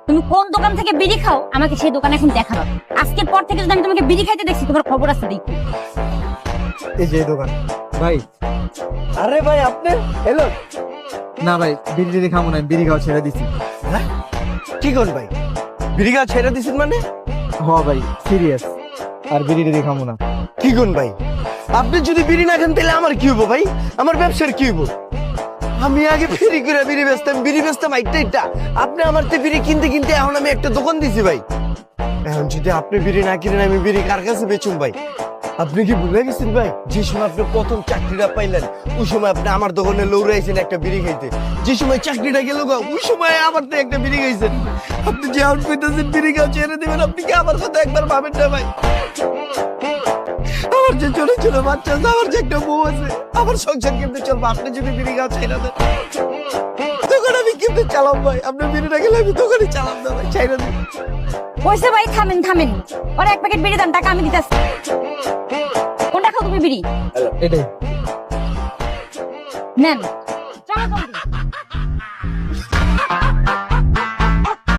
তুমি কোন দোকান থেকে বিড়ি খাও আমাকে সেই দোকানে এখন দেখাবো। আজকের পর থেকে যদি আমি তোমাকে বিড়ি খাইতে দেখছি তোমার খবর আছে দেখি। এই যে এই দোকান ভাই। আরে ভাই আপনি এলো? না ভাই, বিড়ি টিড়ি খাবো না, বিড়ি খাওয়া ছেড়ে দিছি। হ্যাঁ কি কোন ভাই, বিড়ি খাওয়া ছেড়ে দিছেন মানে? হ ভাই, সিরিয়াস। আর বিড়ি টিড়ি খাবো না। কি কোন ভাই, আপনি যদি বিড়ি না খান তাহলে আমার কি হবো ভাই? আমার ব্যবসার কি হবো? আমি আগে ফেরি করে বিড়ি বেচতাম একটা। আপনি আমার তো বিড়ি কিনতে কিনতে এখন আমি একটা দোকান দিছি ভাই। এখন যদি আপনি বিড়ি না কিনেন আমি বিড়ি কার কাছে বেচুম ভাই? আপনি কি ভুলে গেছেন ভাই, যে সময় আপনি প্রথম চাকরিটা পাইলেন ওই সময় আপনি আমার দোকানে লৌড়াইছেন একটা বিড়ি খাইতে। যে সময় চাকরিটা গেল ওই সময় আমার তো একটা বিড়ি খাইছেন। আপনি যে আউট পেতেছেন বিড়ি খাওয়া ছেড়ে দিবেন, আপনি কি আমার কথা একবার ভাবেন না ভাই? আমার যে ছোট ছোট বাচ্চা আছে, আমার যে একটা বউ আছে, আমার সংসার কেমনে চলবো? আপনি যদি বিড়ি খাওয়া ছেড়ে দেন দোকান আমি কেমনে চালাম ভাই? আপনি বিড়ি না গেলে আমি দোকানে চালাম না ভাই, ছেড়ে দিন। কইছে ভাই থামেন থামেন, ওরা এক প্যাকেট বিড়ি দেন, টাকা আমি দিতেছি। কোনটা খাও তুমি বিড়ি? এটাই। নেন চলো জলদি।